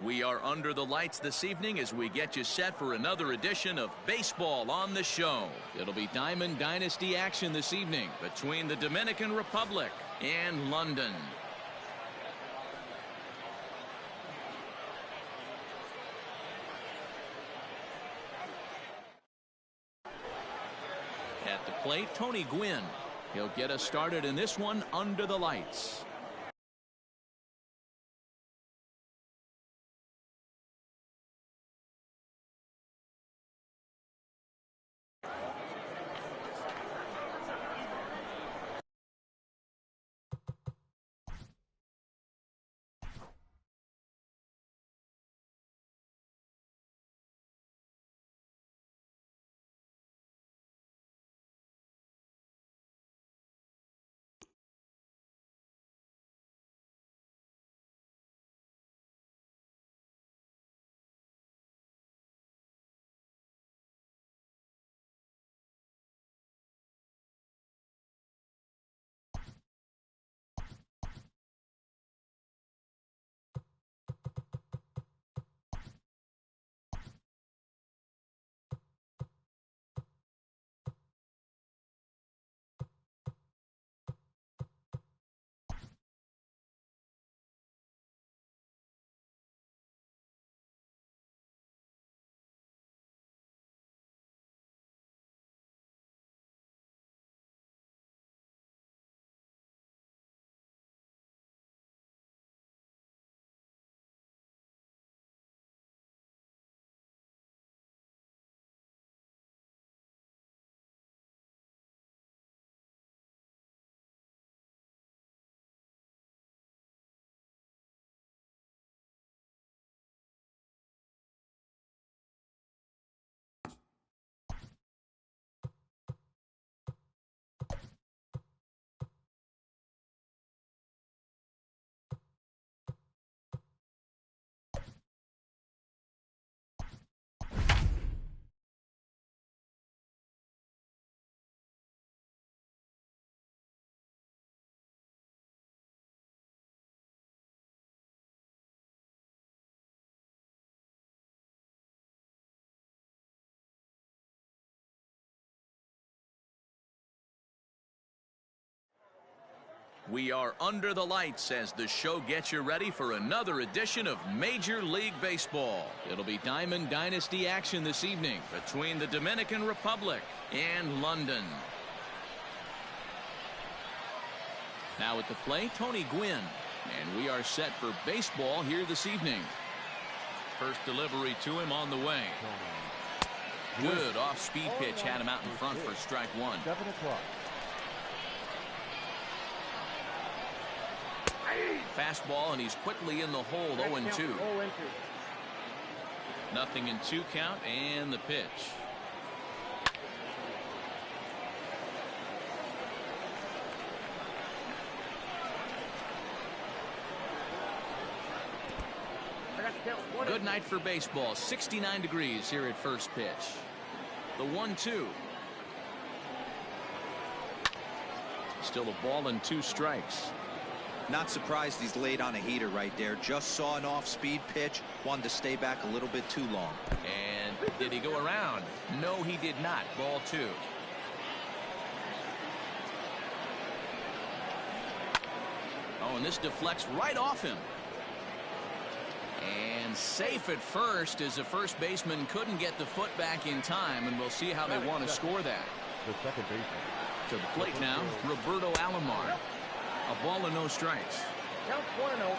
We are under the lights this evening as we get you set for another edition of Baseball on the Show. It'll be Diamond Dynasty action this evening between the Dominican Republic and London. At the plate, Tony Gwynn. He'll get us started in this one under the lights. We are under the lights as the show gets you ready for another edition of Major League Baseball. It'll be Diamond Dynasty action this evening between the Dominican Republic and London. Now at the plate, Tony Gwynn. And we are set for baseball here this evening. First delivery to him on the way. Good off-speed pitch had him out in front for strike one. 7 o'clock. Fastball, and he's quickly in the hole. 0-2. Nothing in 2 count, and the pitch. Good night for baseball. 69 degrees here at first pitch. The 1-2. Still a ball and 2 strikes. Not surprised he's laid on a heater right there. Just saw an off-speed pitch. Wanted to stay back a little bit too long. And did he go around? No, he did not. Ball 2. Oh, and this deflects right off him. And safe at first as the first baseman couldn't get the foot back in time, and we'll see how they want to score that. The second baseman. To the plate now, Roberto Alomar. A ball and no strikes. Count 1-0.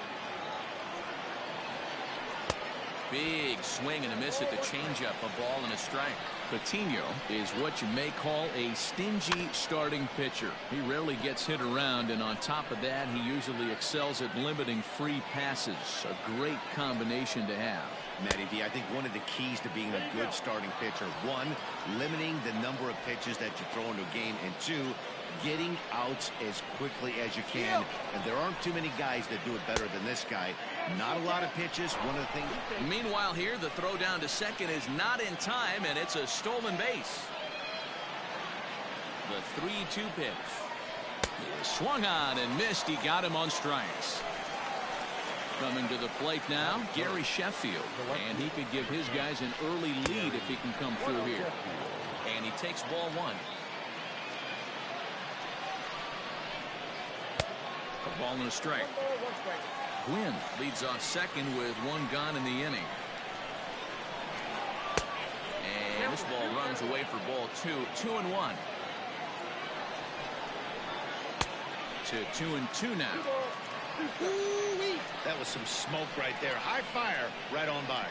Big swing and a miss at the changeup. A ball and a strike. Patino is what you may call a stingy starting pitcher. He rarely gets hit around, and on top of that, he usually excels at limiting free passes. A great combination to have. Matty D, I think one of the keys to being a good starting pitcher, 1, limiting the number of pitches that you throw into a game, and 2, getting outs as quickly as you can. And there aren't too many guys that do it better than this guy. Not a lot of pitches. One of the things. Meanwhile here, the throw down to second is not in time, and it's a stolen base. The 3-2 pitch. He swung on and missed. He got him on strikes. Coming to the plate now, Gary Sheffield. And he could give his guys an early lead if he can come through here. And he takes ball one. A ball and a strike. Gwynn leads off second with one gone in the inning. And this ball runs away for ball two. 2-1. To 2-2 now. That was some smoke right there. High fire right on by.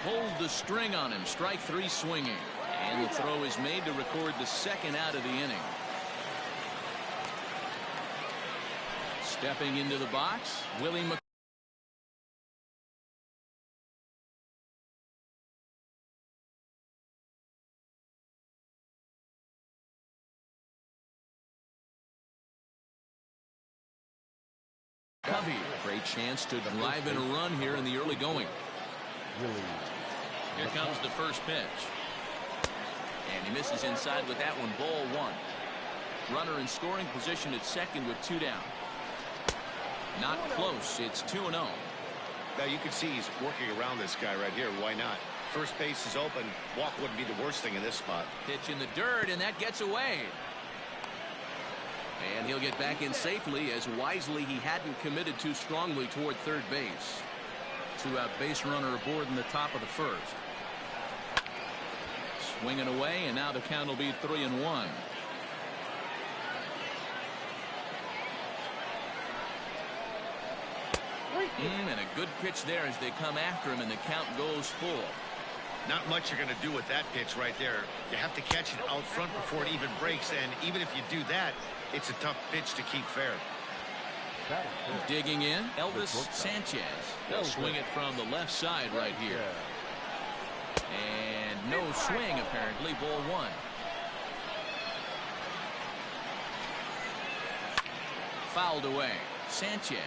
Pulled the string on him. Strike three swinging. And the throw is made to record the second out of the inning. Stepping into the box, Willie McCoy. Covey, great chance to drive in a run here in the early going. Here comes the first pitch. And he misses inside with that one. Ball one. Runner in scoring position at second with two down. Not close. It's 2-0. Now you can see he's working around this guy right here. Why not? First base is open. Walk wouldn't be the worst thing in this spot. Pitch in the dirt, and that gets away. And he'll get back in safely, as wisely he hadn't committed too strongly toward third base. Two-out base runner aboard in the top of the first. Swinging away, and now the count will be 3-1. And a good pitch there as they come after him, and the count goes full. Not much you're going to do with that pitch right there. You have to catch it out front before it even breaks, and even if you do that, it's a tough pitch to keep fair. Digging in, Elvis Sanchez. They'll swing it from the left side right here. And no swing, apparently. Ball one. Fouled away. Sanchez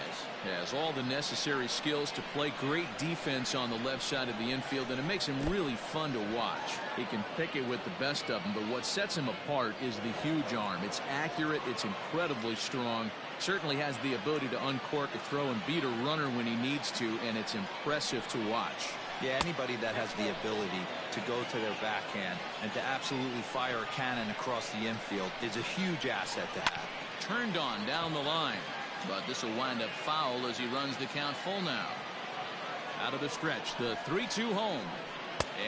has all the necessary skills to play great defense on the left side of the infield, and it makes him really fun to watch. He can pick it with the best of them, but what sets him apart is the huge arm. It's accurate, it's incredibly strong, certainly has the ability to uncork a throw and beat a runner when he needs to, and it's impressive to watch. Yeah, anybody that has the ability to go to their backhand and to absolutely fire a cannon across the infield is a huge asset to have. Turned on down the line. But this will wind up foul as he runs the count full now. Out of the stretch, the 3-2 home.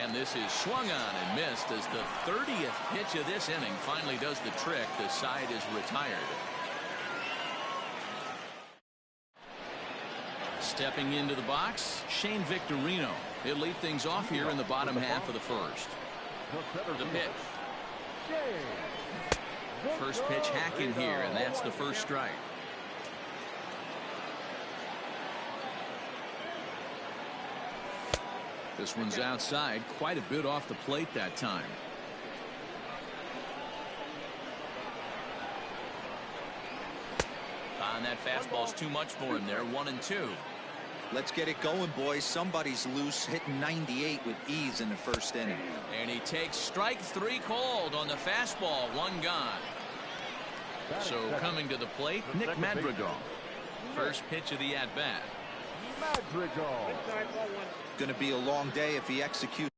And this is swung on and missed as the 30th pitch of this inning finally does the trick. The side is retired. Stepping into the box, Shane Victorino. He'll lead things off here in the bottom half of the first. The pitch. First pitch hacking here, and that's the first strike. This one's outside, quite a bit off the plate that time. And that fastball's too much for him there. 1-2. Let's get it going, boys. Somebody's loose, hitting 98 with ease in the first inning. And he takes strike three called on the fastball. One gone. So coming to the plate, Nick Madrigal. First pitch of the at-bat. Madrigal. Going to be a long day if he executes.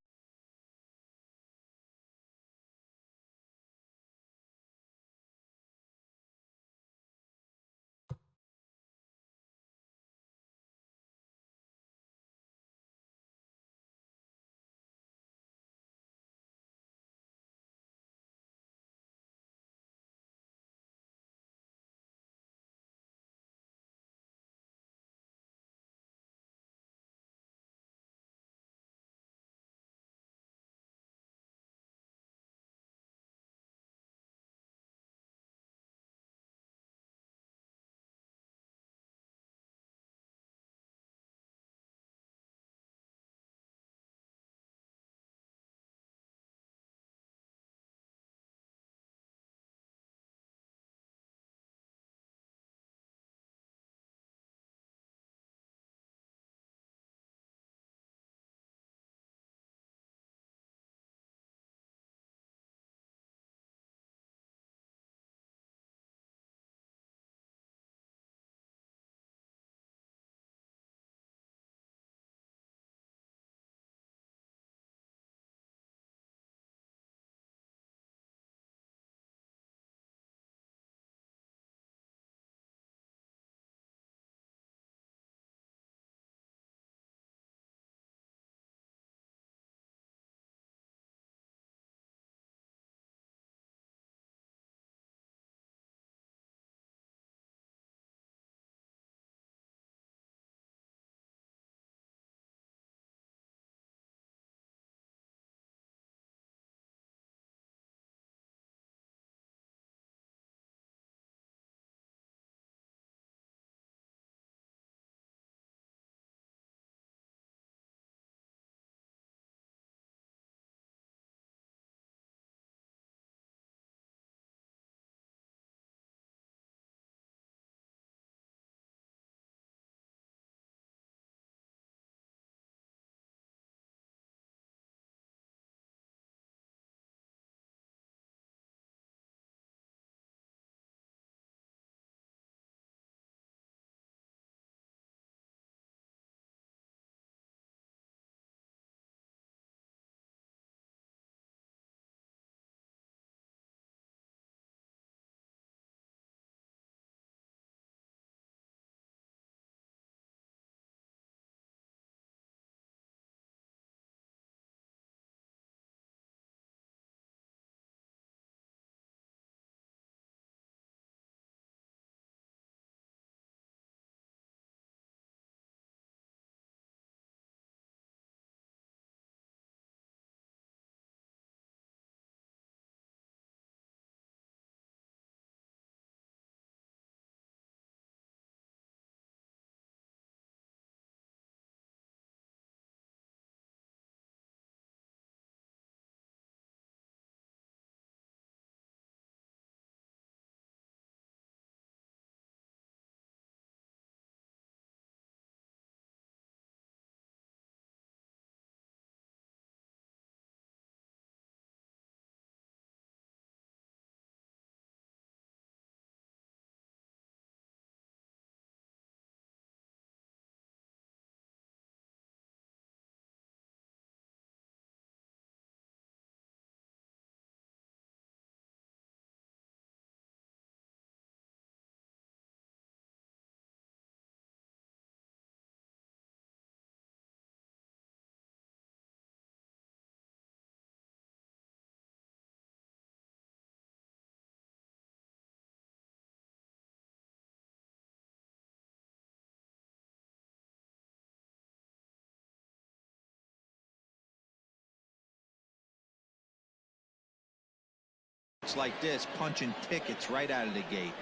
like this, punching tickets right out of the gate.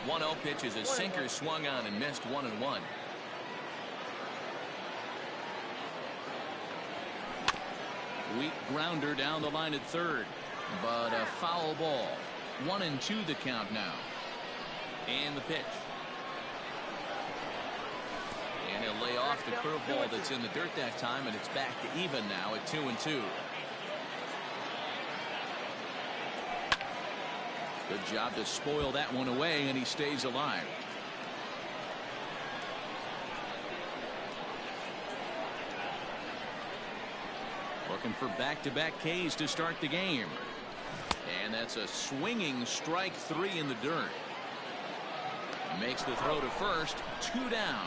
One 0 pitch is a sinker swung on and missed 1-1. Weak grounder down the line at third, but a foul ball. 1-2 the count now. And the pitch. And he'll lay off the curveball that's in the dirt that time, and it's back to even now at 2-2. Good job to spoil that one away, and he stays alive. Looking for back-to-back Ks to start the game. And that's a swinging strike 3 in the dirt. Makes the throw to first. 2 down.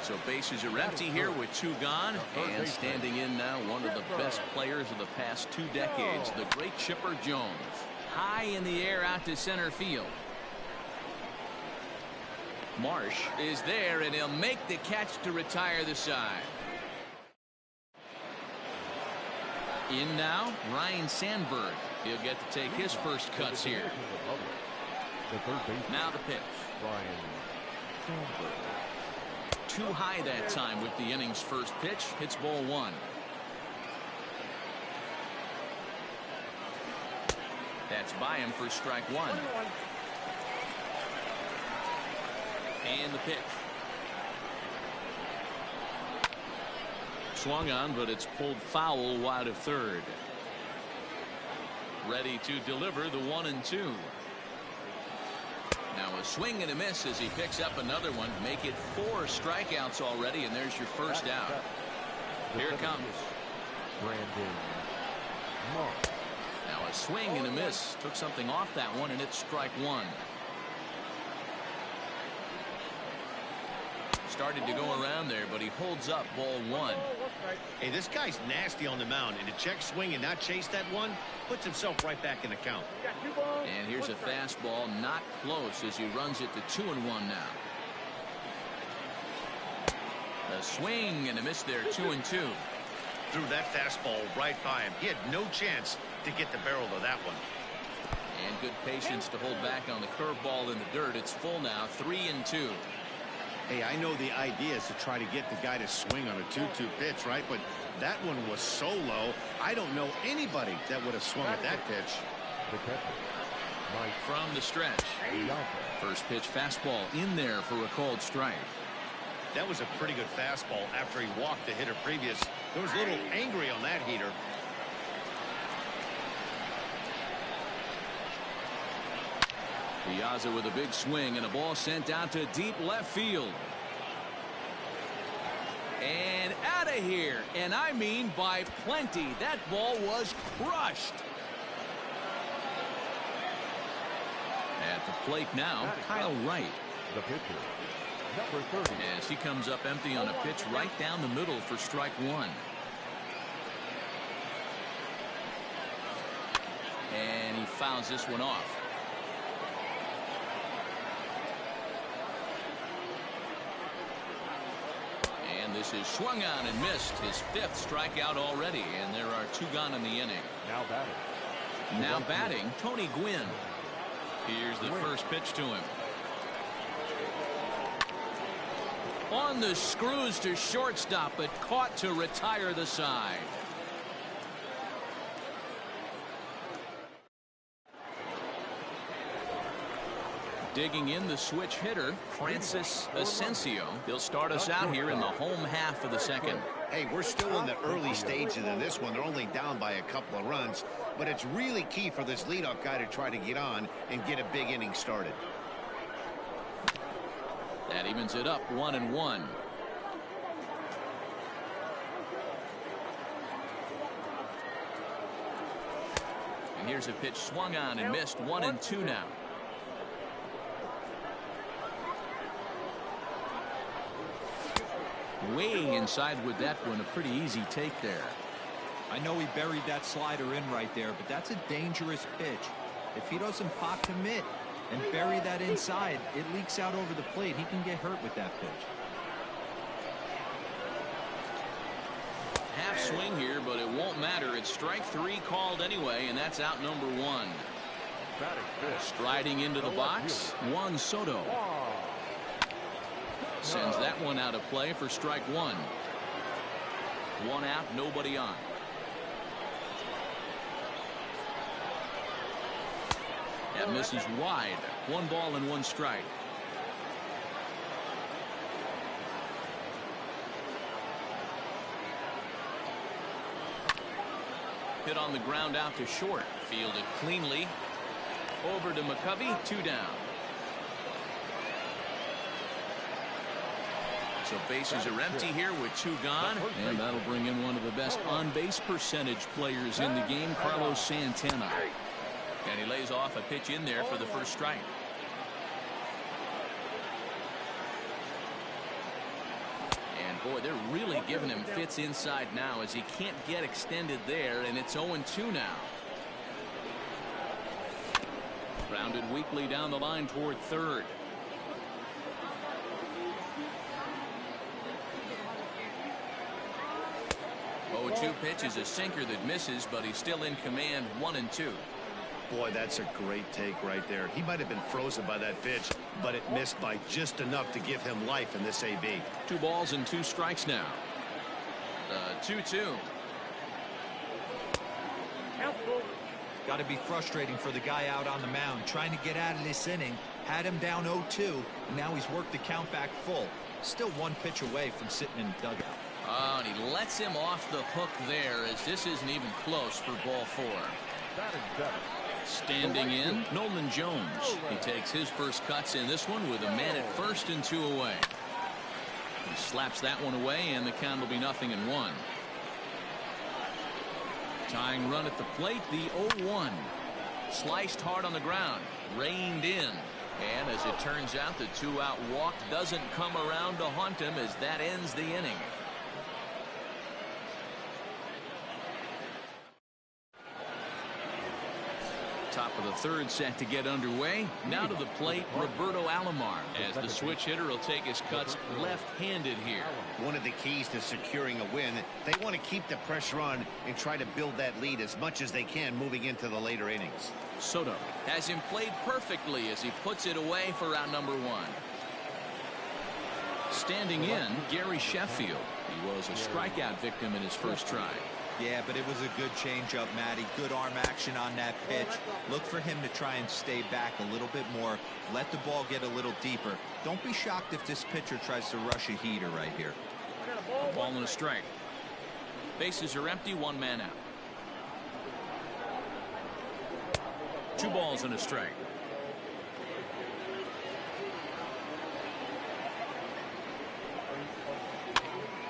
So bases are empty here with 2 gone. And standing in now, one of the best players of the past 2 decades, the great Chipper Jones. High in the air out to center field. Marsh is there, and he'll make the catch to retire the side. In now, Ryan Sandberg. He'll get to take his first cuts here. Now the pitch. Ryan Sandberg. Too high that time with the inning's first pitch. Hits ball 1. That's by him for strike 1. And the pitch. Swung on, but it's pulled foul wide of third. Ready to deliver the 1-2. Now a swing and a miss as he picks up another one. Make it 4 strikeouts already, and there's your first out. Here it comes. Brandon Marsh. Now a swing and a miss. Took something off that one, and it's strike 1. Started to go around there, but he holds up ball 1. Hey, this guy's nasty on the mound, and to check swing and not chase that one puts himself right back in the count. And here's a fastball, not close, as he runs it to 2-1 now. A swing and a miss there, 2-2. Threw that fastball right by him. He had no chance to get the barrel of that one. And good patience to hold back on the curveball in the dirt. It's full now, 3-2. Hey, I know the idea is to try to get the guy to swing on a 2-2 pitch, right? But that one was so low, I don't know anybody that would have swung at that pitch. The catcher, Mike. From the stretch. First pitch fastball in there for a called strike. That was a pretty good fastball after he walked the hitter previous. He was a little angry on that heater. Piazza with a big swing, and a ball sent out to deep left field. And out of here, and I mean by plenty. That ball was crushed. At the plate now, Kyle Wright. The pitcher, number 30. As he comes up empty on a pitch right down the middle for strike 1. And he fouls this one off. And this is swung on and missed. His 5th strikeout already, and there are 2 gone in the inning. Now batting, Tony Gwynn. Here's the first pitch to him. On the screws to shortstop, but caught to retire the side. Digging in the switch hitter, Francis Asensio. He'll start us out here in the home half of the second. Hey, we're still in the early stages of this one. They're only down by a couple of runs, but it's really key for this leadoff guy to try to get on and get a big inning started. That evens it up 1-1. And here's a pitch swung on and missed. 1-2 now. Way inside with that one. A pretty easy take there. I know he buried that slider in right there, but that's a dangerous pitch. If he doesn't pop commit, and bury that inside. It leaks out over the plate. He can get hurt with that pitch. Half swing here, but it won't matter. It's strike 3 called anyway, and that's out number 1. Striding into the box, Juan Soto. Sends that one out of play for strike 1. 1 out, nobody on. That misses wide. 1 ball and 1 strike. Hit on the ground out to short. Fielded cleanly. Over to McCovey. 2 down. So bases are empty here with 2 gone. And that'll bring in one of the best on-base percentage players in the game, Carlos Santana. And he lays off a pitch in there for the first strike. And boy, they're really giving him fits inside now as he can't get extended there, and it's 0-2 now. Grounded weakly down the line toward third. 0-2 pitch is a sinker that misses, but he's still in command. 1-2. Boy, that's a great take right there. He might have been frozen by that pitch, but it missed by just enough to give him life in this AB. 2 balls and 2 strikes now. 2-2. Got to be frustrating for the guy out on the mound trying to get out of this inning. Had him down 0-2, and now he's worked the count back full. Still 1 pitch away from sitting in the dugout. Oh, and he lets him off the hook there as this isn't even close for ball 4. Standing in, Nolan Jones. He takes his first cuts in this one with a man at first and 2 away. He slaps that one away, and the count will be 0-1. Tying run at the plate, the 0-1. Sliced hard on the ground, reined in. And as it turns out, the 2-out walk doesn't come around to haunt him as that ends the inning. Top of the third set to get underway. Now to the plate, Roberto Alomar, as the switch hitter will take his cuts left-handed here. One of the keys to securing a win, they want to keep the pressure on and try to build that lead as much as they can moving into the later innings. Soto has him played perfectly as he puts it away for round number 1. Standing in, Gary Sheffield. He was a strikeout victim in his first try. Yeah, but it was a good changeup, Matty. Good arm action on that pitch. Look for him to try and stay back a little bit more. Let the ball get a little deeper. Don't be shocked if this pitcher tries to rush a heater right here. A ball and a strike. Bases are empty, 1 man out. 2 balls and a strike.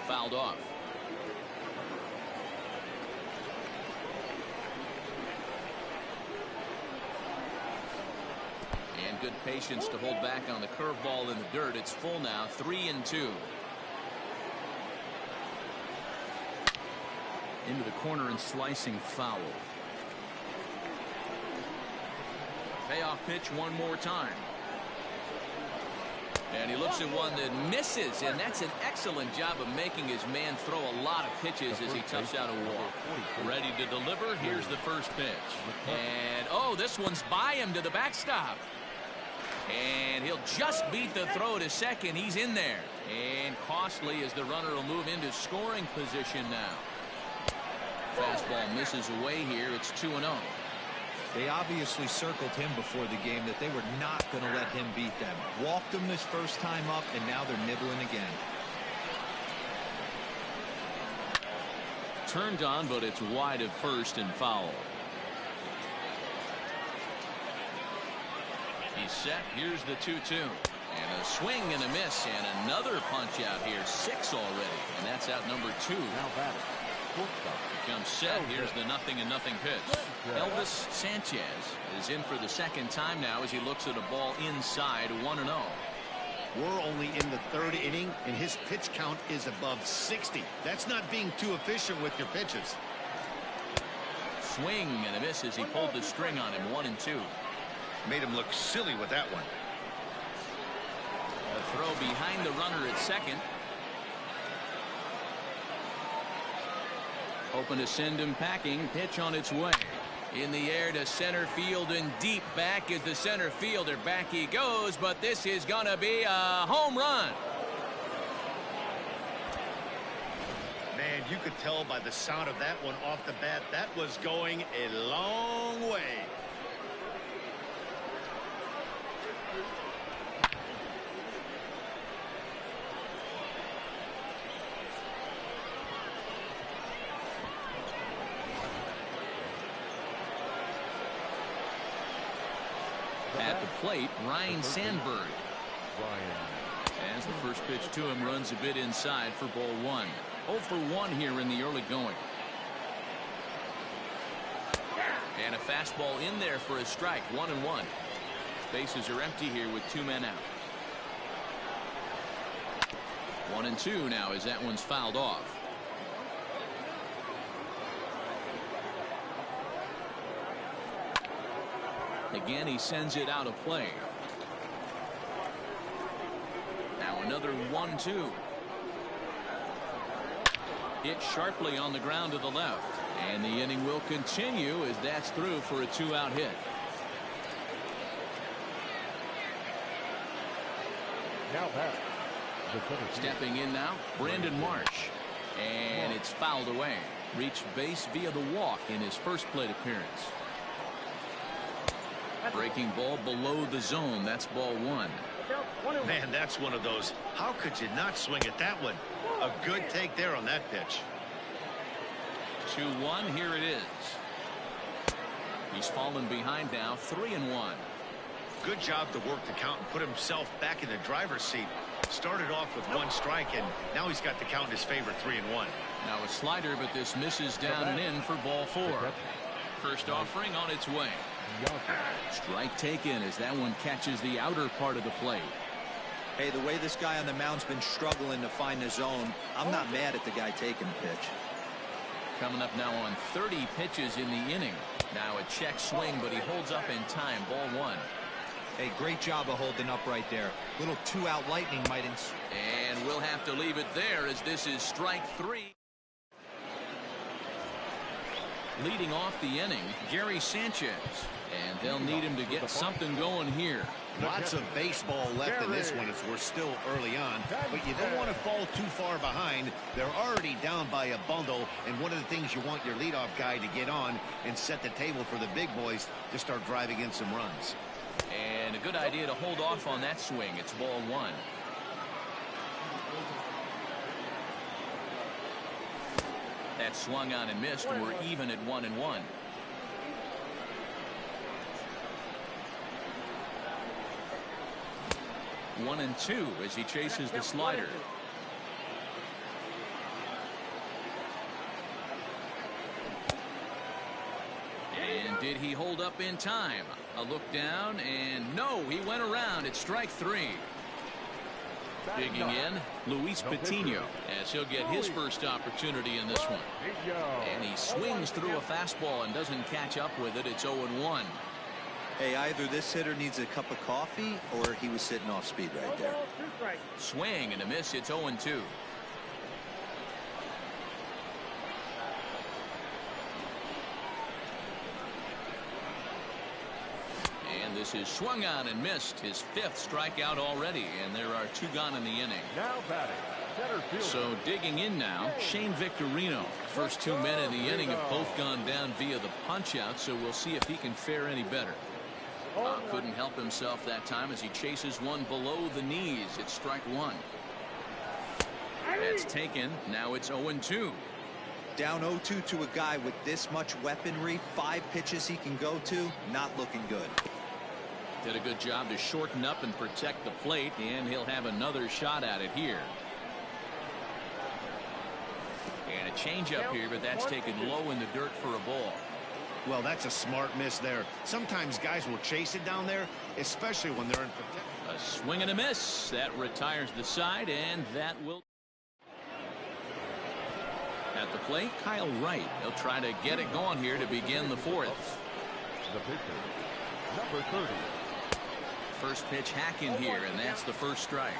Fouled off. And good patience to hold back on the curveball in the dirt. It's full now, 3-2. Into the corner and slicing foul. Payoff pitch one more time. And he looks at one that misses, and that's an excellent job of making his man throw a lot of pitches as he toughs out a walk. Ready to deliver. Here's the first pitch. And, oh, this one's by him to the backstop. And he'll just beat the throw to second. He's in there. And costly as the runner will move into scoring position now. Fastball misses away here. It's 2-0. They obviously circled him before the game that they were not going to let him beat them. Walked him this first time up, and now they're nibbling again. Turned on, but it's wide at first and foul. He's set. Here's the 2-2. And a swing and a miss, and another punch out here. 6 already, and that's out number 2. Now batting. Becomes set. Here's the 0-0 pitch. Elvis Sanchez is in for the second time now as he looks at a ball inside. 1-0. We're only in the 3rd inning, and his pitch count is above 60. That's not being too efficient with your pitches. Swing and a miss as he pulled the string on him. 1-2. Made him look silly with that one. A throw behind the runner at second. Hoping to send him packing. Pitch on its way. In the air to center field and deep. Back is the center fielder. Back he goes, but this is going to be a home run. Man, you could tell by the sound of that one off the bat, that was going a long way. At the plate, Ryan Sandberg. As the first pitch to him runs a bit inside for ball one. 0 for 1 here in the early going. And a fastball in there for a strike. 1-1. Bases are empty here with 2 men out. 1-2 now as that one's fouled off. Again, he sends it out of play. Now another 1-2. Hit sharply on the ground to the left. And the inning will continue as that's through for a 2-out hit. Now back. Stepping in now, Brandon Marsh. And it's fouled away. Reached base via the walk in his first plate appearance. Breaking ball below the zone. That's ball one. Man, that's one of those. How could you not swing at that one? A good take there on that pitch. 2-1. Here it is. He's fallen behind now. 3-1. Good job to work the count and put himself back in the driver's seat. Started off with 1 strike, and now he's got the count in his favor. 3-1. Now a slider, but this misses down and in for ball 4. First offering on its way. Strike taken as that one catches the outer part of the plate. Hey, the way this guy on the mound's been struggling to find the zone, I'm not mad at the guy taking the pitch. Coming up now on 30 pitches in the inning. Now a check swing, but he holds up in time. Ball 1. Hey, great job of holding up right there. Little 2-out lightning might And we'll have to leave it there as this is strike 3. Leading off the inning, Gary Sanchez. And they'll need him to get something going here. Lots of baseball left in this one as we're still early on, but you don't want to fall too far behind. They're already down by a bundle, and one of the things you want your leadoff guy to get on and set the table for the big boys to start driving in some runs. And a good idea to hold off on that swing. It's ball 1. That swung on and missed. We're even at 1-1. One and 2 as he chases the slider. And did he hold up in time? A look down, and no, he went around. It's strike 3. Digging in, Luis Patino, as he'll get his first opportunity in this one. And he swings through a fastball and doesn't catch up with it. It's 0-1. Hey, either this hitter needs a cup of coffee or he was sitting off speed right there. Swing and a miss. It's 0-2. And this is swung on and missed. His 5th strikeout already, and there are 2 gone in the inning. Now batting. So digging in now, Shane Victorino. First 2 men in the inning have both gone down via the punch out, so we'll see if he can fare any better. Couldn't help himself that time as he chases one below the knees. It's strike 1. That's taken. Now it's 0-2. Down 0-2 to a guy with this much weaponry, 5 pitches he can go to, not looking good. Did a good job to shorten up and protect the plate, and he'll have another shot at it here. And a changeup here, but that's taken low in the dirt for a ball. Well, that's a smart miss there. Sometimes guys will chase it down there, especially when they're in protection. A swing and a miss. That retires the side, and that will. At the plate, Kyle Wright. He'll try to get it going here to begin the 4th. The pitcher, Number 30. First pitch hacking here, and that's the first strike.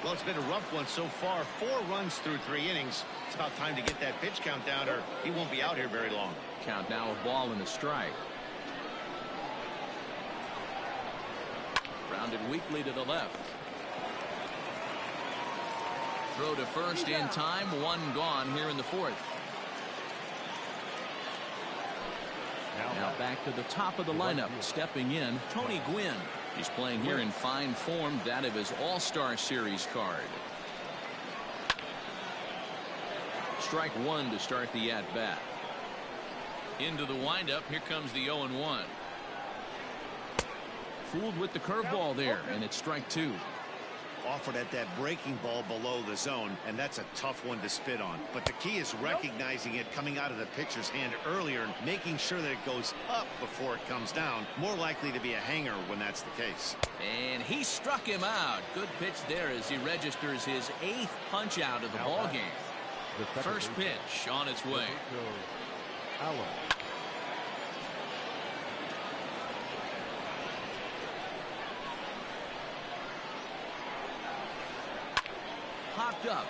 Well, it's been a rough one so far. 4 runs through 3 innings. It's about time to get that pitch count down, or he won't be out here very long. Count now, a ball and a strike. Grounded weakly to the left. Throw to first in time. 1 gone here in the 4th. Now back to the top of the lineup. Stepping in, Tony Gwynn. He's playing here in fine form, that of his All-Star Series card. Strike 1 to start the at-bat. Into the windup. Here comes the 0-1. Fooled with the curveball there, and it's strike 2. Offered at that breaking ball below the zone, and that's a tough one to spit on. But the key is recognizing it coming out of the pitcher's hand earlier and making sure that it goes up before it comes down. More likely to be a hanger when that's the case. And he struck him out. Good pitch there as he registers his 8th punch out of the ball game. First pitch on its way. Allen. Popped up.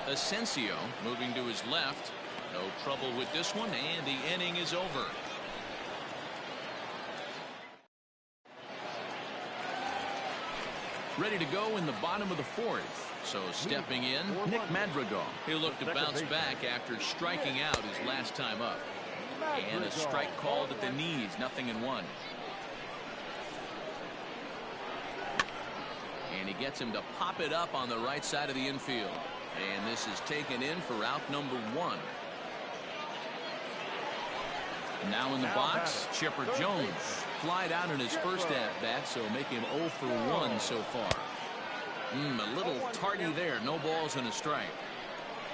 Asensio moving to his left. No trouble with this one, and the inning is over. Ready to go in the bottom of the 4th. So stepping in, Nick Madrigal. He'll look to bounce back after striking out his last time up. And a strike called at the knees, 0-1. And he gets him to pop it up on the right side of the infield. And this is taken in for out number 1. Now in the box, Chipper Jones. Flied out in his first at-bat, so make him 0 for 1 so far. A little tardy there. No balls and a strike.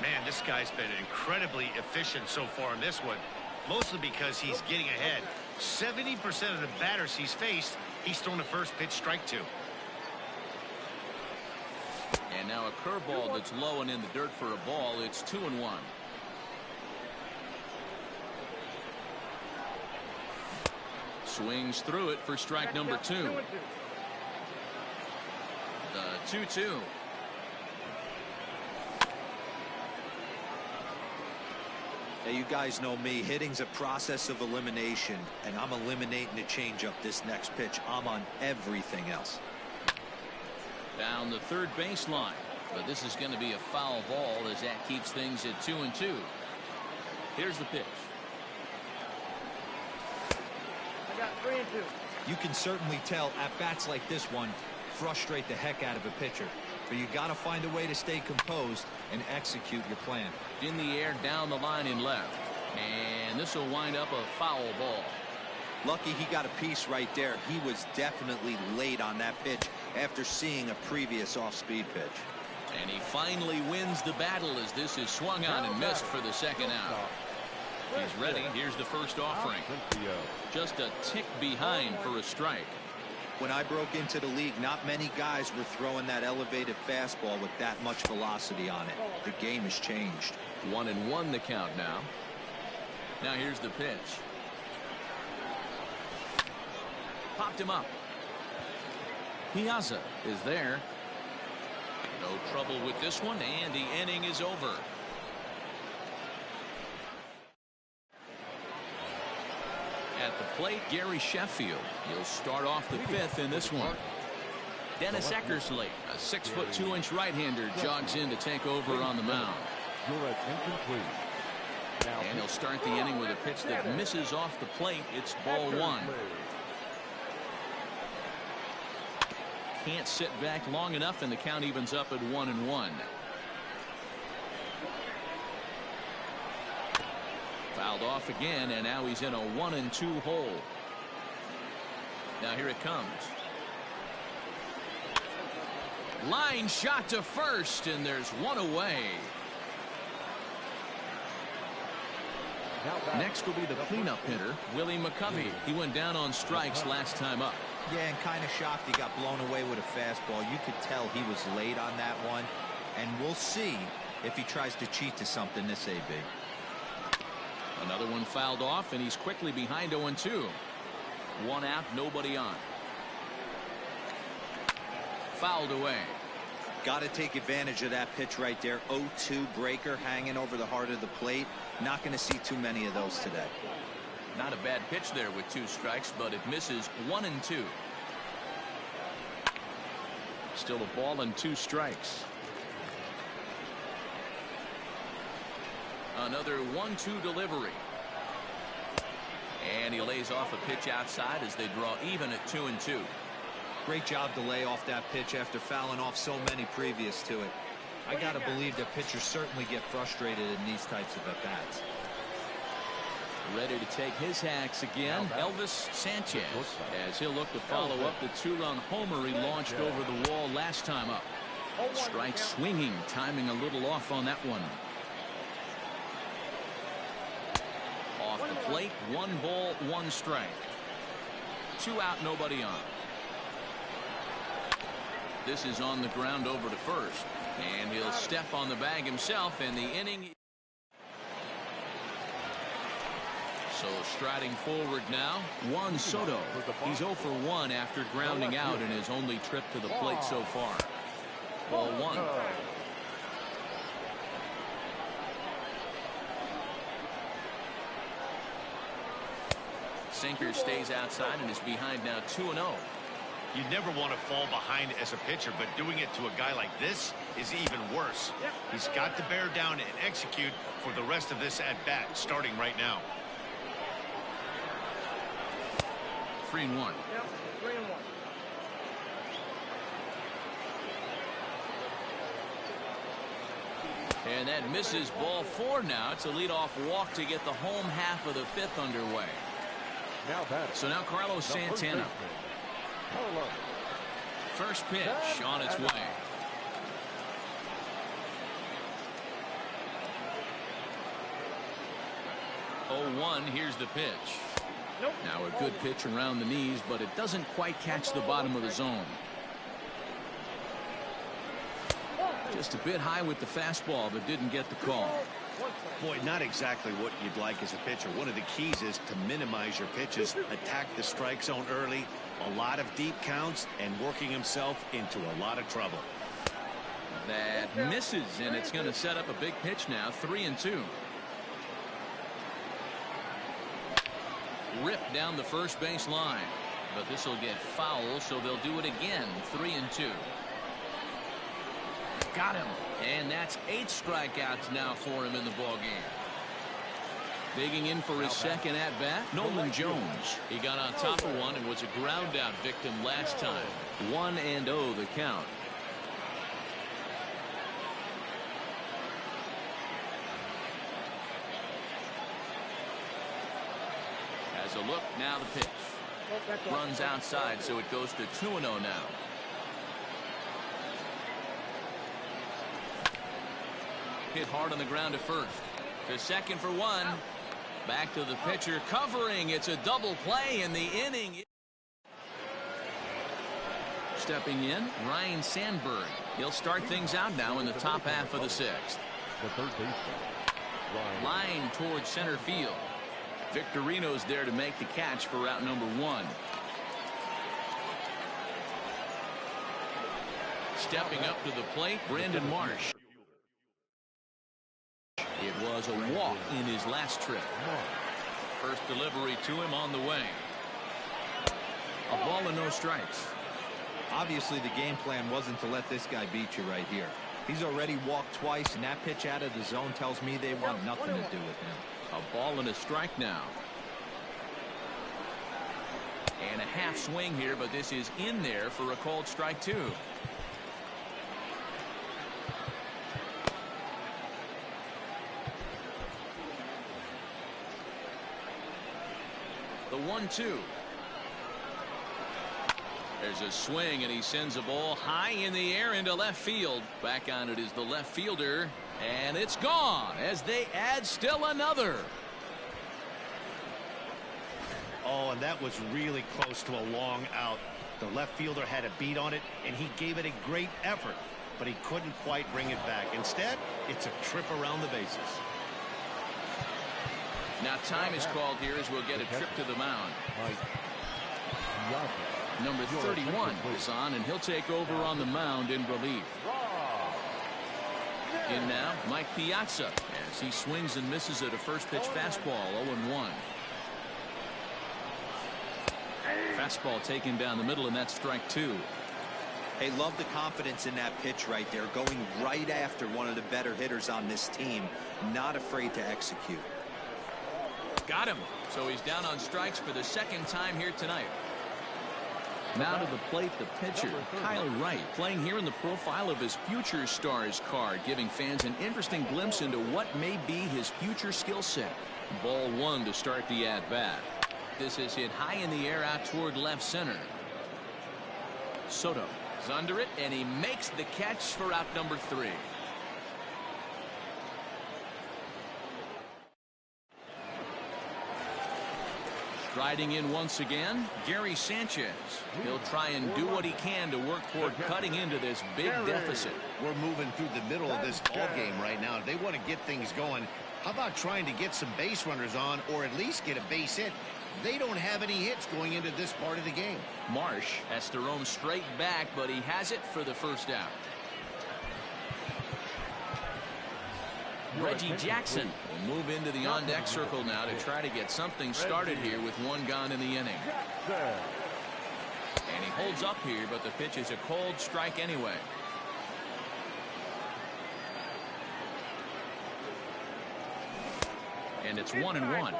Man, this guy's been incredibly efficient so far in this one. Mostly because he's getting ahead. 70% of the batters he's faced, he's thrown a first pitch strike to. And now a curveball that's low and in the dirt for a ball. It's 2-1. Swings through it for strike number 2. The 2-2. Hey, you guys know me. Hitting's a process of elimination, and I'm eliminating the changeup this next pitch. I'm on everything else. Down the third baseline, but this is going to be a foul ball as that keeps things at 2-2. Here's the pitch. I got 3-2. You can certainly tell at bats like this one frustrate the heck out of a pitcher, but you got to find a way to stay composed and execute your plan. In the air, down the line in left, and this will wind up a foul ball. Lucky he got a piece right there. He was definitely late on that pitch after seeing a previous off-speed pitch. And he finally wins the battle as this is swung on and missed for the second out. He's ready. Here's the first offering. Just a tick behind for a strike. When I broke into the league, not many guys were throwing that elevated fastball with that much velocity on it. The game has changed. 1-1 the count now. Now here's the pitch. Popped him up. Piazza is there. No trouble with this one, and the inning is over. At the plate, Gary Sheffield. He'll start off the 5th in this one. Dennis Eckersley, a 6'2" right-hander, jogs in to take over on the mound. And he'll start the inning with a pitch that misses off the plate. It's ball 1. Can't sit back long enough, and the count evens up at 1-1. Fouled off again, and now he's in a 1-2 hole. Now here it comes. Line shot to first, and there's one away. Next will be the cleanup hitter, Willie McCovey. He went down on strikes last time up. Yeah, and kind of shocked he got blown away with a fastball. You could tell he was late on that one, and we'll see if he tries to cheat to something this AB. Another one fouled off, and he's quickly behind 0-2. One out, nobody on. Fouled away. Got to take advantage of that pitch right there. 0-2 breaker hanging over the heart of the plate. Not going to see too many of those today. Not a bad pitch there with 2 strikes, but it misses 1-2. Still a ball and 2 strikes. Another 1-2 delivery. And he lays off a pitch outside as they draw even at 2-2. Great job to lay off that pitch after fouling off so many previous to it. I got to believe that pitchers certainly get frustrated in these types of at-bats. Ready to take his hacks again, Elvis Sanchez, as he'll look to follow up the 2-run homer he launched over the wall last time up. Strike swinging, timing a little off on that one. Off the plate, 1 ball, 1 strike. 2 out, nobody on. This is on the ground over to first, and he'll step on the bag himself, and the inning. So striding forward now, Juan Soto. He's 0 for 1 after grounding out in his only trip to the plate so far. Ball 1. Sinker stays outside and is behind now 2-0. You never want to fall behind as a pitcher, but doing it to a guy like this is even worse. He's got to bear down and execute for the rest of this at-bat, starting right now. 3-1. Yep, 3-1. And that misses ball 4 now. It's a leadoff walk to get the home half of the 5th underway. So now Carlos Santana. First pitch on its way. Oh, 1, here's the pitch. Now a good pitch around the knees, but it doesn't quite catch the bottom of the zone. Just a bit high with the fastball, but didn't get the call. Boy, not exactly what you'd like as a pitcher. One of the keys is to minimize your pitches, attack the strike zone early, a lot of deep counts, and working himself into a lot of trouble. That misses, and it's going to set up a big pitch now, 3-2. Ripped down the first base line, but this will get foul, so they'll do it again. 3-2. Got him, and that's 8 strikeouts now for him in the ball game. Digging in for his second at bat, Nolan Jones. He got on top of one and was a ground out victim last time. 1-0 the count. Has a look, now the pitch. Runs outside, so it goes to 2-0 now. Hit hard on the ground at first. To second for 1. Back to the pitcher, covering. It's a double play in the inning. Stepping in, Ryan Sandberg. He'll start things out now in the top half of the 6th. The third baseman. Line towards center field. Victorino's there to make the catch for route number 1. Stepping up to the plate, Brandon Marsh. It was a walk in his last trip. First delivery to him on the way. A ball and no strikes. Obviously, the game plan wasn't to let this guy beat you right here. He's already walked twice, and that pitch out of the zone tells me they want nothing to do with him. A ball and a strike now. And a half swing here, but this is in there for a called strike 2. The 1-2. There's a swing, and he sends a ball high in the air into left field. Back on it is the left fielder, and it's gone as they add still another. Oh, and that was really close to a long out. The left fielder had a beat on it, and he gave it a great effort, but he couldn't quite bring it back. Instead, it's a trip around the bases. Now time is called here as we'll get a trip to the mound. Number 31 is on, and he'll take over on the mound in relief. In now, Mike Piazza, as he swings and misses at a first pitch fastball, 0-1. Fastball taken down the middle, and that's strike 2. Hey, love the confidence in that pitch right there, going right after one of the better hitters on this team, not afraid to execute. Got him. So he's down on strikes for the second time here tonight. Now to the plate, the pitcher, Kyle Wright, playing here in the profile of his Future Stars card, giving fans an interesting glimpse into what may be his future skill set. Ball 1 to start the at-bat. This is hit high in the air out toward left center. Soto is under it, and he makes the catch for out number 3. Striding in once again, Gary Sanchez. He'll try and do what he can to work toward cutting into this big deficit. We're moving through the middle of this ball game right now. If they want to get things going, how about trying to get some base runners on, or at least get a base hit? They don't have any hits going into this part of the game. Marsh has to roam straight back, but he has it for the first out. Reggie Jackson will move into the on-deck circle now to try to get something started here with one gone in the inning. And he holds up here, but the pitch is a cold strike anyway. And it's 1-1.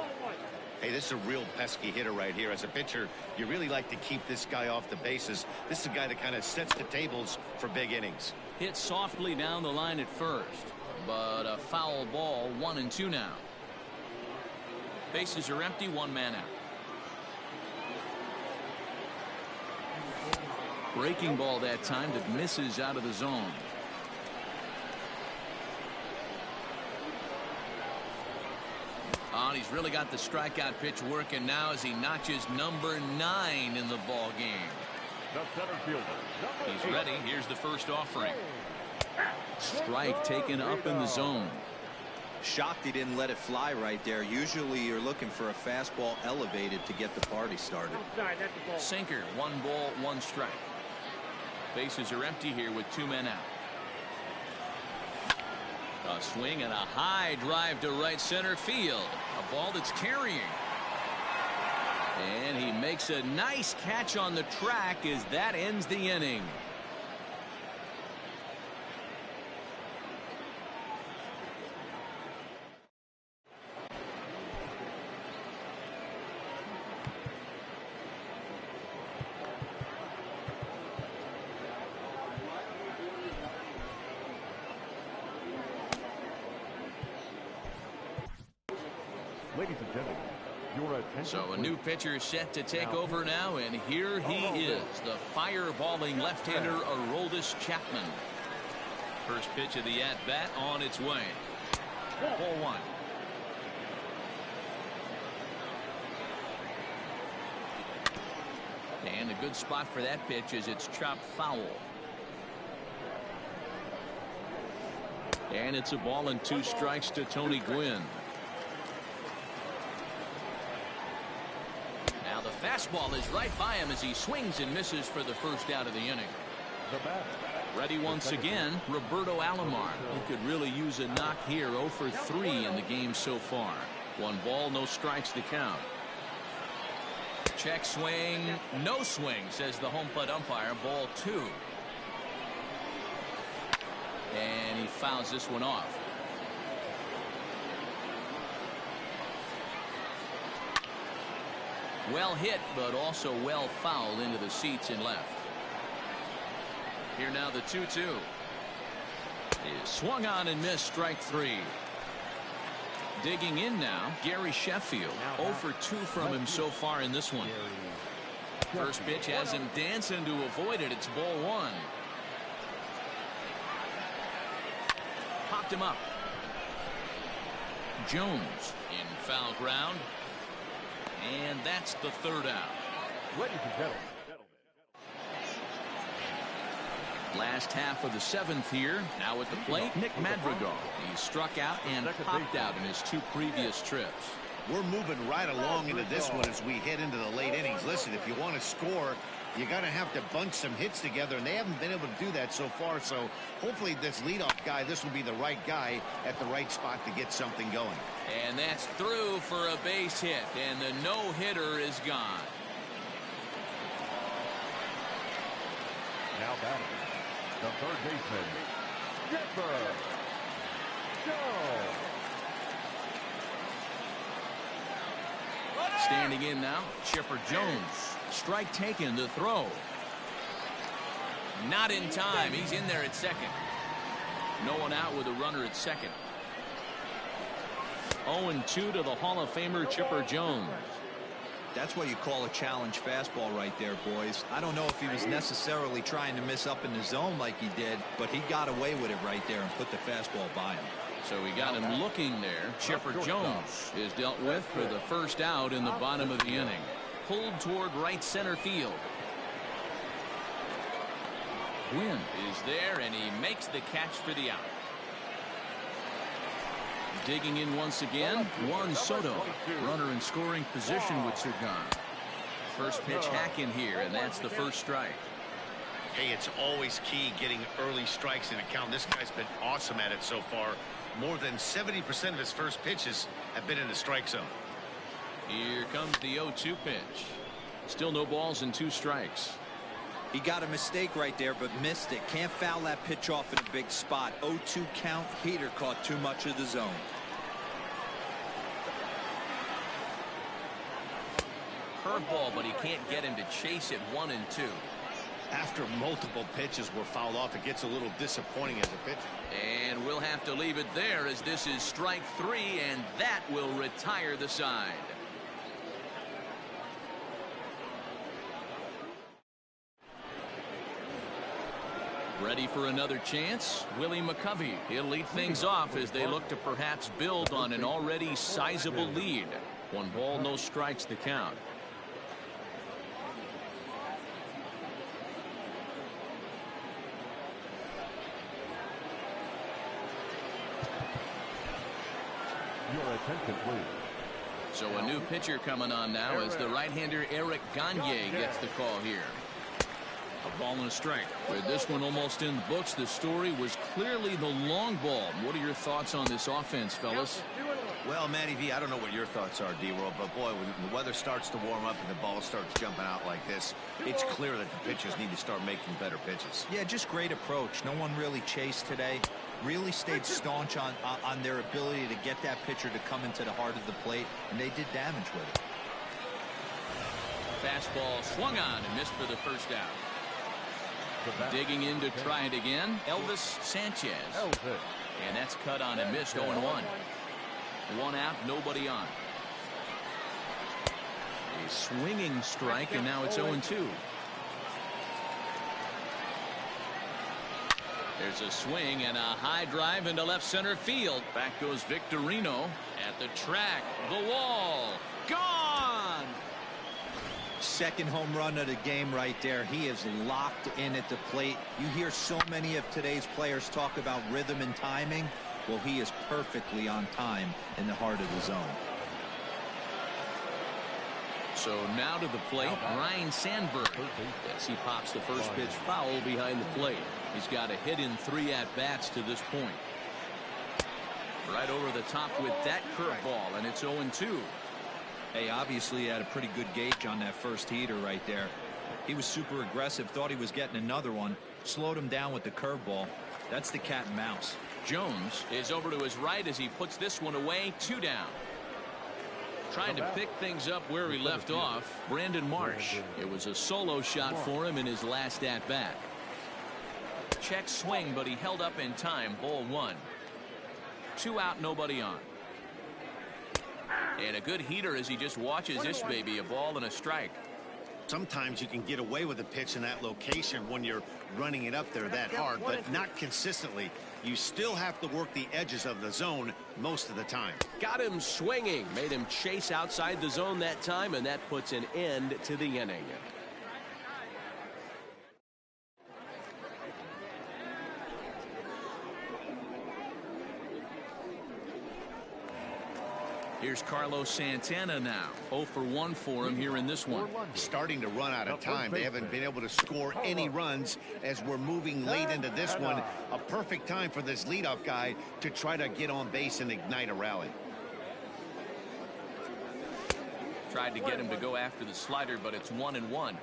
Hey, this is a real pesky hitter right here. As a pitcher, you really like to keep this guy off the bases. This is a guy that kind of sets the tables for big innings. Hit softly down the line at first, but a foul ball. 1-2 now. Bases are empty, one man out. Breaking ball that time that misses out of the zone. Oh, he's really got the strikeout pitch working now as he notches number 9 in the ball game. He's ready. Here's the first offering. Strike taken up in the zone. Shocked he didn't let it fly right there. Usually you're looking for a fastball elevated to get the party started. Sinker, 1 ball, 1 strike. Bases are empty here with 2 men out. A swing and a high drive to right center field. A ball that's carrying. And he makes a nice catch on the track as that ends the inning. Ladies and gentlemen, your attention. So a new pitcher set to take over now, and here he is, the fireballing left-hander Aroldis Chapman. First pitch of the at-bat on its way. Ball 1. And a good spot for that pitch as it's chopped foul. And it's a ball and 2 strikes to Tony Gwynn. Now the fastball is right by him as he swings and misses for the first out of the inning. Ready once again, Roberto Alomar. He could really use a knock here. 0 for 3 in the game so far. 1 ball, no strikes to count. Check swing, no swing, says the home plate umpire. Ball 2. And he fouls this one off. Well hit, but also well fouled into the seats in left. Here now the 2-2. Is swung on and missed, strike 3. Digging in now, Gary Sheffield. 0 for 2 from him so far in this one. First pitch has him dancing to avoid it. It's ball 1. Popped him up. Jones in foul ground. And that's the 3rd out. Ladies and gentlemen. Last half of the 7th here. Now at the plate, Nick Madrigal. He struck out and popped out in his 2 previous trips. We're moving right along into this one as we head into the late innings. Listen, if you want to score, you're going to have to bunch some hits together, and they haven't been able to do that so far. So hopefully this leadoff guy, this will be the right guy at the right spot to get something going. And that's through for a base hit, and the no-hitter is gone. Now batting, the third baseman, Chipper Jones. Standing in now, Chipper Jones. Strike taken, the throw. Not in time. He's in there at second. No one out with a runner at second. 0-2 to the Hall of Famer Chipper Jones. That's what you call a challenge fastball right there, boys. I don't know if he was necessarily trying to miss up in the zone like he did, but he got away with it right there and put the fastball by him. So we got him looking there. Chipper Jones is dealt with for the first out in the bottom of the inning. Pulled toward right center field. Gwynn is there, and he makes the catch for the out. Digging in once again, Juan Soto. Runner in scoring position with Sirgan. First pitch hack in here, and that's the first strike. Hey, it's always key getting early strikes in a count. This guy's been awesome at it so far. More than 70% of his first pitches have been in the strike zone. Here comes the 0-2 pitch. Still no balls and 2 strikes. He got a mistake right there, but missed it. Can't foul that pitch off in a big spot. 0-2 count. Heater caught too much of the zone. Curveball, but he can't get him to chase it. 1-2. After multiple pitches were fouled off, it gets a little disappointing as a pitcher. And we'll have to leave it there, as this is strike 3, and that will retire the side. Ready for another chance? Willie McCovey. He'll lead things off as they look to perhaps build on an already sizable lead. 1 ball, no strikes to count. Your attention, please. So a new pitcher coming on now as the right-hander Eric Gagne gets the call here. A ball and a strike. With this one almost in the books, the story was clearly the long ball. What are your thoughts on this offense, fellas? Well, Matty V, I don't know what your thoughts are, D-Roll, but boy, when the weather starts to warm up and the ball starts jumping out like this, it's clear that the pitchers need to start making better pitches. Yeah, just great approach. No one really chased today. Really stayed staunch on their ability to get that pitcher to come into the heart of the plate, and they did damage with it. Fastball swung on and missed for the first out. Digging in to try it again, Elvis Sanchez. And that's cut on and missed. 0-1. 1 out, nobody on. A swinging strike, and now it's 0-2. There's a swing and a high drive into left center field. Back goes Victorino at the track. The wall. Gone! Second home run of the game right there. He is locked in at the plate. You hear so many of today's players talk about rhythm and timing. Well, he is perfectly on time in the heart of the zone. So now to the plate, Ryan Sandberg. Yes, he pops the first pitch foul behind the plate. He's got a hit in 3 at-bats to this point. Right over the top with that curveball, and it's 0-2. Hey, obviously he had a pretty good gauge on that first heater right there. He was super aggressive, thought he was getting another one, slowed him down with the curveball. That's the cat and mouse. Jones is over to his right as he puts this one away. 2 down. Trying to pick things up where he left off, Brandon Marsh. It was a solo shot for him in his last at-bat. Check swing, but he held up in time. Ball 1. 2 out, nobody on. And a good heater as he just watches this baby. A ball and a strike. Sometimes you can get away with a pitch in that location when you're running it up there that hard, but not consistently. You still have to work the edges of the zone most of the time. Got him swinging, made him chase outside the zone that time, and that puts an end to the inning. Here's Carlos Santana now. 0 for 1 for him here in this one. Starting to run out of time. They haven't been able to score any runs as we're moving late into this one. A perfect time for this leadoff guy to try to get on base and ignite a rally. Tried to get him to go after the slider, but it's 1-1.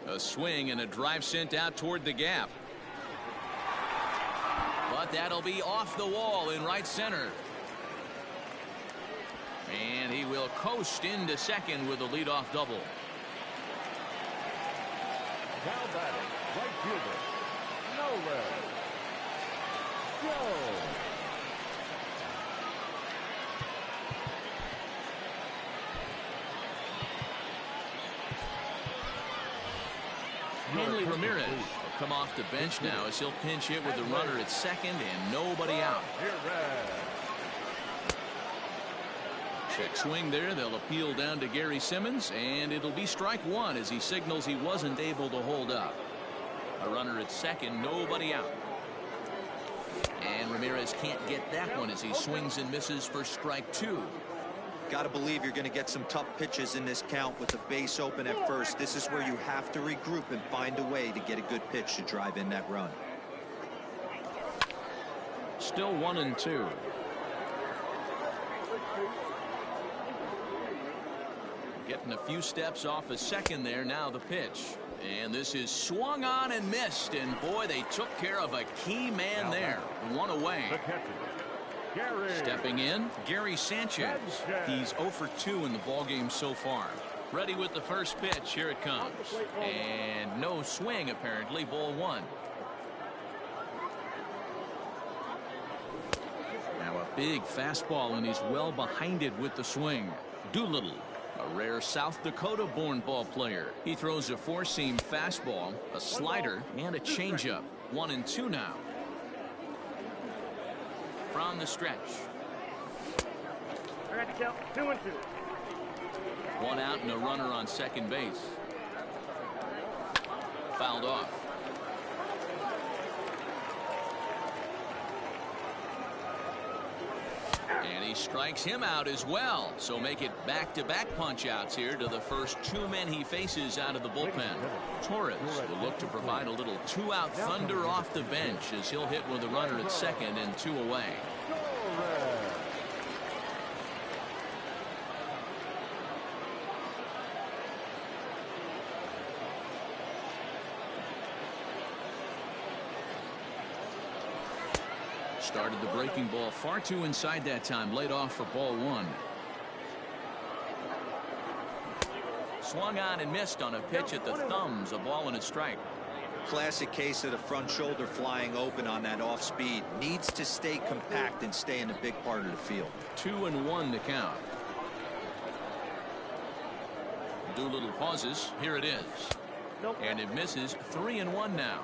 A swing and a drive sent out toward the gap. But that'll be off the wall in right center. And he will coast into second with a leadoff double. Now batting, right fielder, Nolan. Go. Hanley Ramirez will come off the bench now as he'll pinch hit with the runner at second and nobody out. Check swing there. They'll appeal down to Gary Simmons, and it'll be strike one as he signals he wasn't able to hold up. A runner at second, nobody out. And Ramirez can't get that one as he swings and misses for strike two. Got to believe you're going to get some tough pitches in this count with the base open at first. This is where you have to regroup and find a way to get a good pitch to drive in that run. Still 1-2. Getting a few steps off a second there. Now the pitch. And this is swung on and missed. And boy, they took care of a key man there. One away. Stepping in, Gary Sanchez. He's 0 for 2 in the ballgame so far. Ready with the first pitch. Here it comes. And no swing, apparently. Ball one. Now a big fastball, and he's well behind it with the swing. Doolittle, a rare South Dakota-born ball player. He throws a four-seam fastball, a slider, and a changeup. 1-2 now. From the stretch. I got to count 2-2. One out and a runner on second base. Fouled off. And he strikes him out as well. So make it back-to-back punch-outs here to the first two men he faces out of the bullpen. Torres will look to provide a little two-out thunder off the bench as he'll hit with a runner at second and two away. Started the breaking ball far too inside that time. Laid off for ball one. Swung on and missed on a pitch at the thumbs. A ball and a strike. Classic case of the front shoulder flying open on that off speed. Needs to stay compact and stay in the big part of the field. 2-1 to count. Doolittle pauses. Here it is. And it misses. 3-1 now.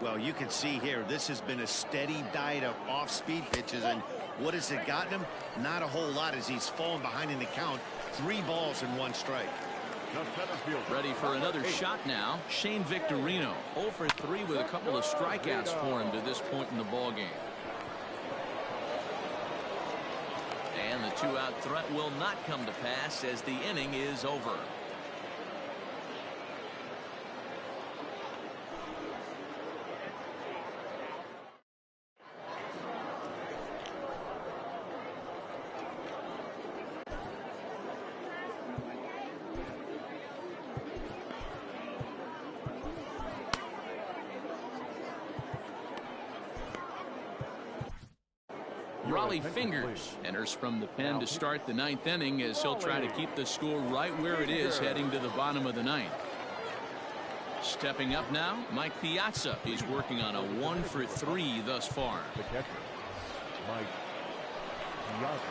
Well, you can see here, this has been a steady diet of off-speed pitches, and what has it gotten him? Not a whole lot as he's fallen behind in the count. 3 balls and 1 strike. Ready for another shot now. Shane Victorino, 0 for 3 with a couple of strikeouts for him to this point in the ballgame. And the two-out threat will not come to pass as the inning is over. Raleigh Fingers enters from the pen to start the 9th inning as he'll try to keep the score right where it is heading to the bottom of the 9th. Stepping up now, Mike Piazza. He's working on a 1 for 3 thus far. The catcher, Mike Piazza.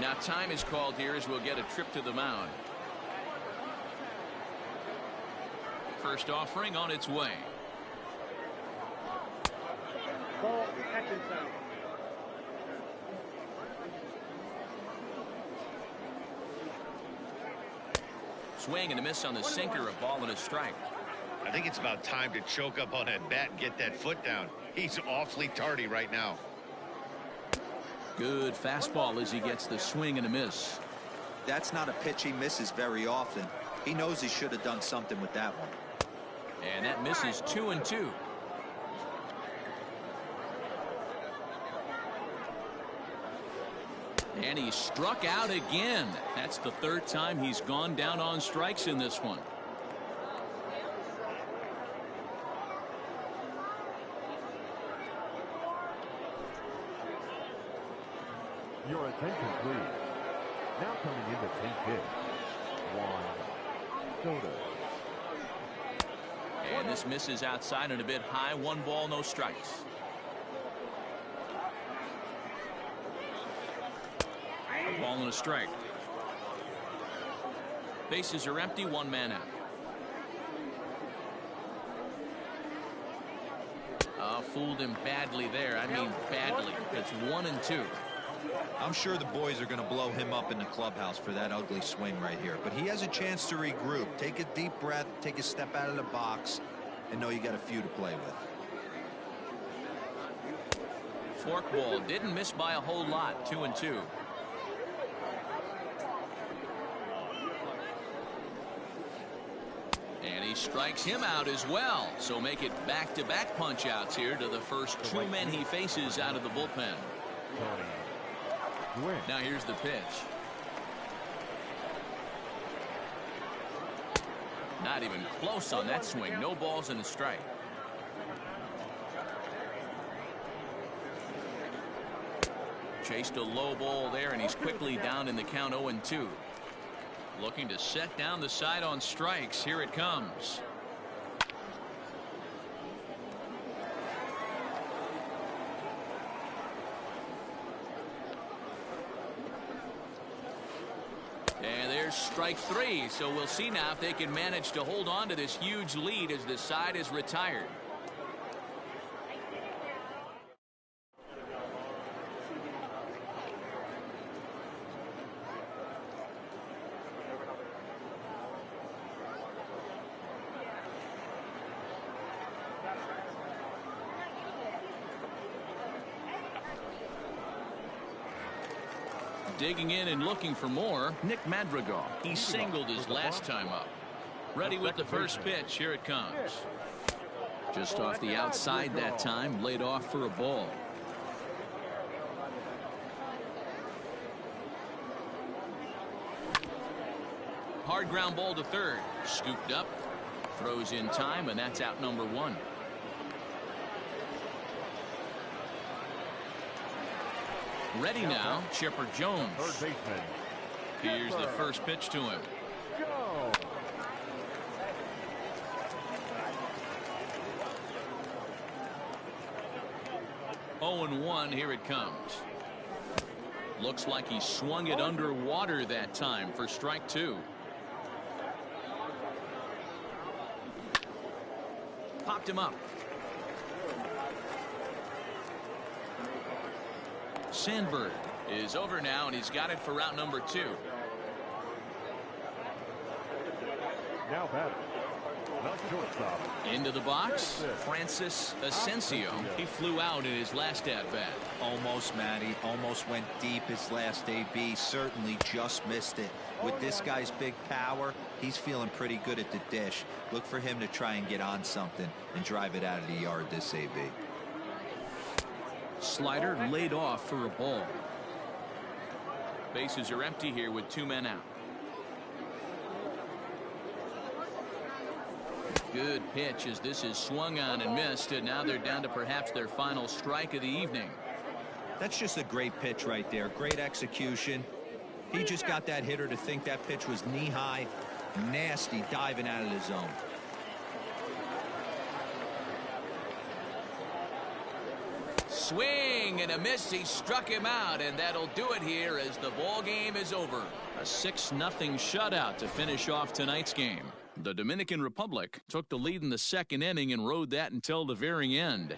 Now time is called here as we'll get a trip to the mound. First offering on its way. Ball, Atkinson. Swing and a miss on the sinker. A ball and a strike. I think it's about time to choke up on that bat and get that foot down. He's awfully tardy right now. Good fastball as he gets the swing and a miss. That's not a pitch he misses very often. He knows he should have done something with that one. And that misses 2-2. And he struck out again. That's the third time he's gone down on strikes in this one. Your attention, please. Now coming in the 10th pitch. Juan Soto. And this misses outside and a bit high. 1 ball, no strikes. A ball and a strike. Bases are empty. 1 man out. Fooled him badly there. I mean badly. It's 1-2. I'm sure the boys are going to blow him up in the clubhouse for that ugly swing right here. But he has a chance to regroup. Take a deep breath, take a step out of the box, and know you got a few to play with. Forkball didn't miss by a whole lot. 2-2. And he strikes him out as well. So make it back-to-back punch-outs here to the first 2 men he faces out of the bullpen. Now here's the pitch. Not even close on that swing. No balls and a strike. Chased a low ball there, and he's quickly down in the count. 0-2. Looking to set down the side on strikes. Here it comes. And there's strike 3. So we'll see now if they can manage to hold on to this huge lead as the side is retired. Digging in and looking for more, Nick Madrigal. He singled his last time up. Ready with the first pitch. Here it comes. Just off the outside that time. Laid off for a ball. Hard ground ball to third. Scooped up. Throws in time, and that's out number 1. Ready now, Chipper Jones. Third baseman. Here's the first pitch to him. Go. Oh, 0-1. Here it comes. Looks like he swung it underwater that time for strike 2. Popped him up. Sandberg is over now, and he's got it for route number 2. Now batter. Not shortstop. Into the box, Francis Asensio. He flew out in his last at-bat. Almost, Matty. Almost went deep his last AB. Certainly just missed it. With this guy's big power, he's feeling pretty good at the dish. Look for him to try and get on something and drive it out of the yard this AB. Slider laid off for a ball. Bases are empty here with 2 men out. Good pitch as this is swung on and missed, and now they're down to perhaps their final strike of the evening. That's just a great pitch right there. Great execution. He just got that hitter to think that pitch was knee-high. Nasty diving out of the zone. Swing and a miss. He struck him out, and that'll do it here as the ball game is over. A 6-0 shutout to finish off tonight's game. The Dominican Republic took the lead in the second inning and rode that until the very end.